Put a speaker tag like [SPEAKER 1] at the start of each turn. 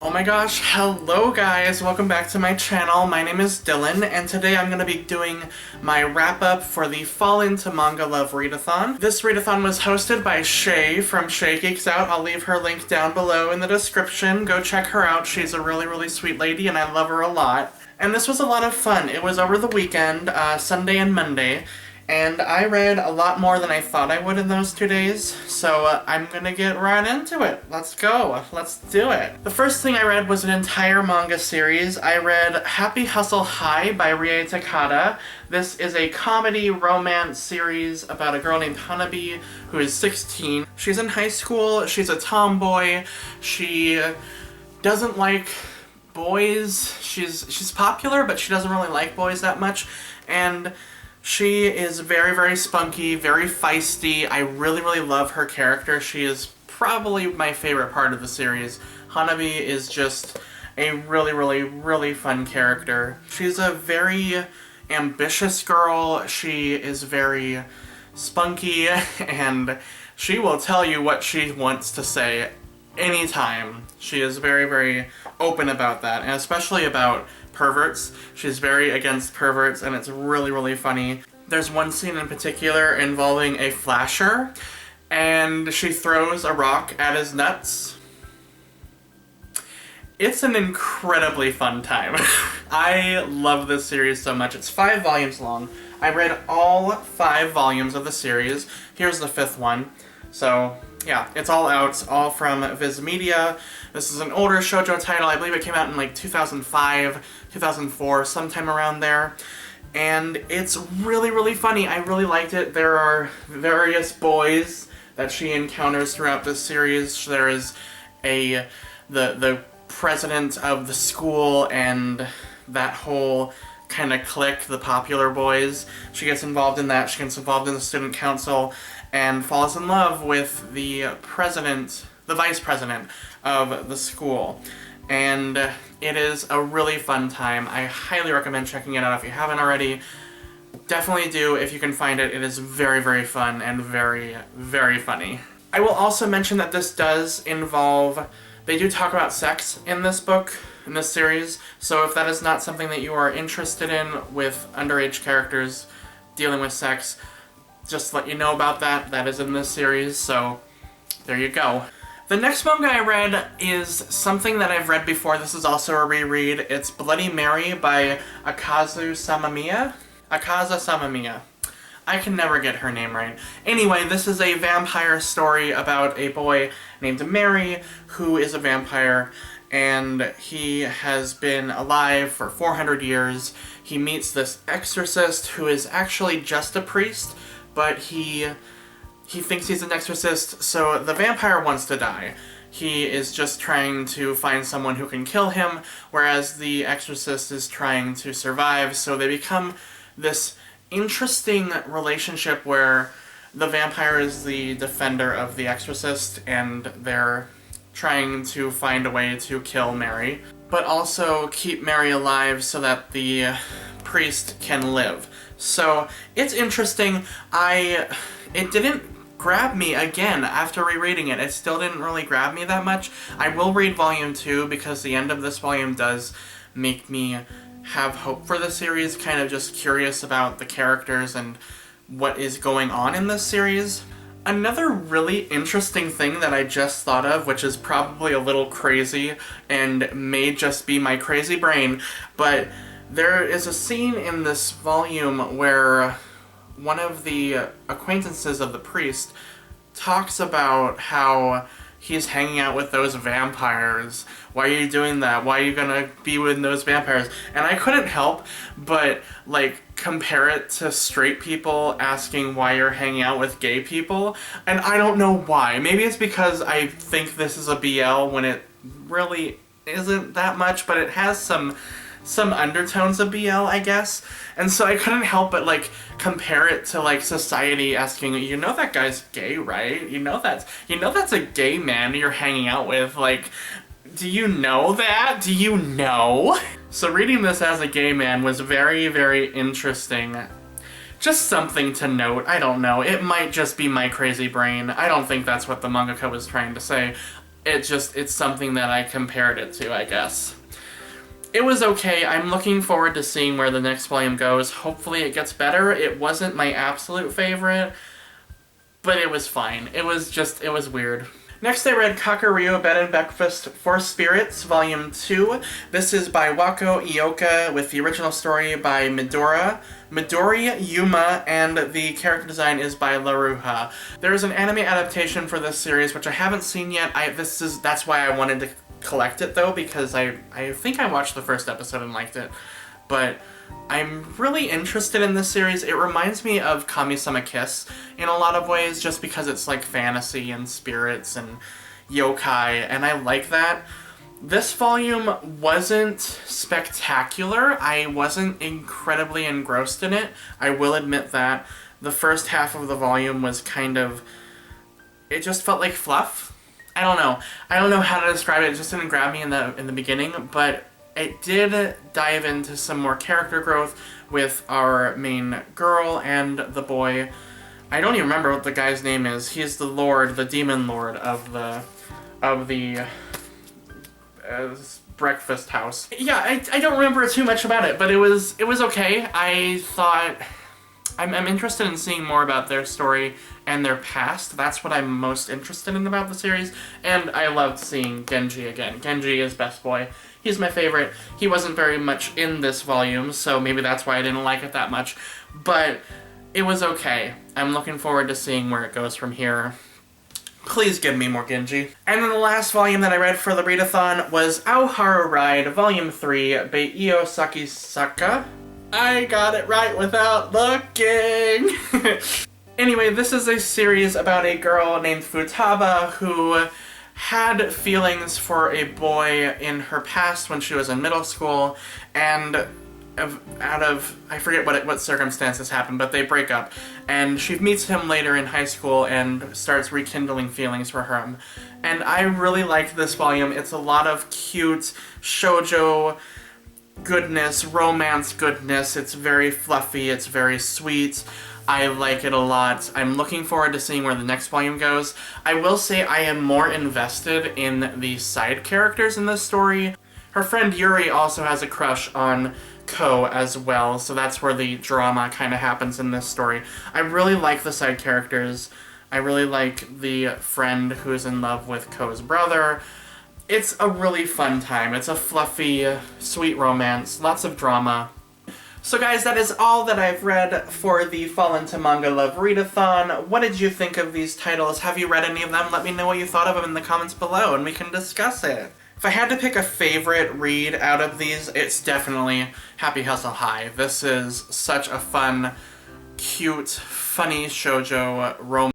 [SPEAKER 1] Oh my gosh, hello guys, welcome back to my channel. My name is Dylan, and today I'm going to be doing my wrap-up for the Fall Into Manga Love readathon. This readathon was hosted by Shay from Shay Geeks Out. I'll leave her link down below in the description. Go check her out. She's a really sweet lady, and I love her a lot. And this was a lot of fun. It was over the weekend, Sunday and Monday, and I read a lot more than I thought I would in those 2 days, so I'm gonna get right into it. Let's go. Let's do it. The first thing I read was an entire manga series. I read Happy Hustle High by Rie Takada. This is a comedy romance series about a girl named Hanabi who is 16. She's in high school, she's a tomboy, she doesn't like boys. She's popular, but she doesn't really like boys that much, and she is very spunky, very feisty. I really love her character. She is probably my favorite part of the series. Hanabi is just a really fun character. She's a very ambitious girl. She is very spunky, and she will tell you what she wants to say anytime. She is very open about that, and especially about perverts. She's very against perverts, and it's really funny. There's one scene in particular involving a flasher, and she throws a rock at his nuts. It's an incredibly fun time. I love this series so much. It's 5 volumes long. I read all 5 volumes of the series. Here's the 5th one. So yeah, it's all out. It's all from Viz Media. This is an older shoujo title. I believe it came out in like 2005, 2004, sometime around there. And it's really funny. I really liked it. There are various boys that she encounters throughout this series. There is the president of the school and that whole kind of clique, the popular boys. She gets involved in that. She gets involved in the student council and falls in love with the president, the vice president of the school. And it is a really fun time. I highly recommend checking it out if you haven't already. Definitely do if you can find it. It is very fun and very funny. I will also mention that this does involve, they do talk about sex in this book, in this series, so if that is not something that you are interested in with underage characters dealing with sex, just to let you know about that. That is in this series, so there you go. The next manga I read is something that I've read before. This is also a reread. It's Bloody Mary by Akazu Samamiya. Akaza Samamiya. I can never get her name right. Anyway, this is a vampire story about a boy named Mary who is a vampire, and he has been alive for 400 years. He meets this exorcist who is actually just a priest, but he thinks he's an exorcist, so the vampire wants to die. He is just trying to find someone who can kill him, whereas the exorcist is trying to survive, so they become this interesting relationship where the vampire is the defender of the exorcist, and they're trying to find a way to kill Mary, but also keep Mary alive so that the priest can live. So it's interesting. It didn't grab me again after rereading it. It still didn't really grab me that much. I will read volume 2 because the end of this volume does make me have hope for the series, kind of just curious about the characters and what is going on in this series. Another really interesting thing that I just thought of, which is probably a little crazy and may just be my crazy brain, but there is a scene in this volume where one of the acquaintances of the priest talks about how he's hanging out with those vampires. Why are you doing that? Why are you gonna be with those vampires? And I couldn't help but, like, compare it to straight people asking why you're hanging out with gay people. And I don't know why. Maybe it's because I think this is a BL when it really isn't that much, but it has some undertones of BL, I guess. And so I couldn't help but, like, compare it to, like, society asking, you know that guy's gay, right? You know that's a gay man you're hanging out with. Like, do you know that? Do you know? So reading this as a gay man was very interesting. Just something to note. I don't know. It might just be my crazy brain. I don't think that's what the mangaka was trying to say. it's something that I compared it to, I guess. It was okay. I'm looking forward to seeing where the next volume goes. Hopefully it gets better. It wasn't my absolute favorite, but it was fine. It was weird. Next I read Kakaryu Bed and Breakfast for Spirits, Volume 2. This is by Wako Ioka with the original story by Midori Yuma, and the character design is by Laruha. There is an anime adaptation for this series, which I haven't seen yet. That's why I wanted to collect it though, because I think I watched the first episode and liked it. But I'm really interested in this series. It reminds me of Kami-sama Kiss in a lot of ways, just because it's like fantasy and spirits and yokai, and I like that. This volume wasn't spectacular. I wasn't incredibly engrossed in it. I will admit that. The first half of the volume was kind of... it just felt like fluff. I don't know how to describe it. It just didn't grab me in the beginning, but it did dive into some more character growth with our main girl and the boy. I don't even remember what the guy's name is. He's the lord, the demon lord of the breakfast house. Yeah, I don't remember too much about it, but it was okay. I thought... I'm interested in seeing more about their story and their past. That's what I'm most interested in about the series. And I loved seeing Genji again. Genji is best boy. He's my favorite. He wasn't very much in this volume, so maybe that's why I didn't like it that much. But it was okay. I'm looking forward to seeing where it goes from here. Please give me more Genji. And then the last volume that I read for the readathon was Aoharu Ride, Volume 3 by Io Sakisaka. I got it right without looking! Anyway, this is a series about a girl named Futaba who had feelings for a boy in her past when she was in middle school, and I forget what circumstances happened, but they break up, and she meets him later in high school and starts rekindling feelings for him. And I really liked this volume. It's a lot of cute shoujo goodness, romance goodness. It's very fluffy, it's very sweet. I like it a lot. I'm looking forward to seeing where the next volume goes. I will say I am more invested in the side characters in this story. Her friend Yuri also has a crush on Ko as well, so that's where the drama kind of happens in this story. I really like the side characters. I really like the friend who's in love with Ko's brother. It's a really fun time. It's a fluffy, sweet romance, lots of drama. So guys, that is all that I've read for the Fall Into Manga Love Readathon. What did you think of these titles? Have you read any of them? Let me know what you thought of them in the comments below and we can discuss it. If I had to pick a favorite read out of these, it's definitely Happy Hustle High. This is such a fun, cute, funny shoujo romance.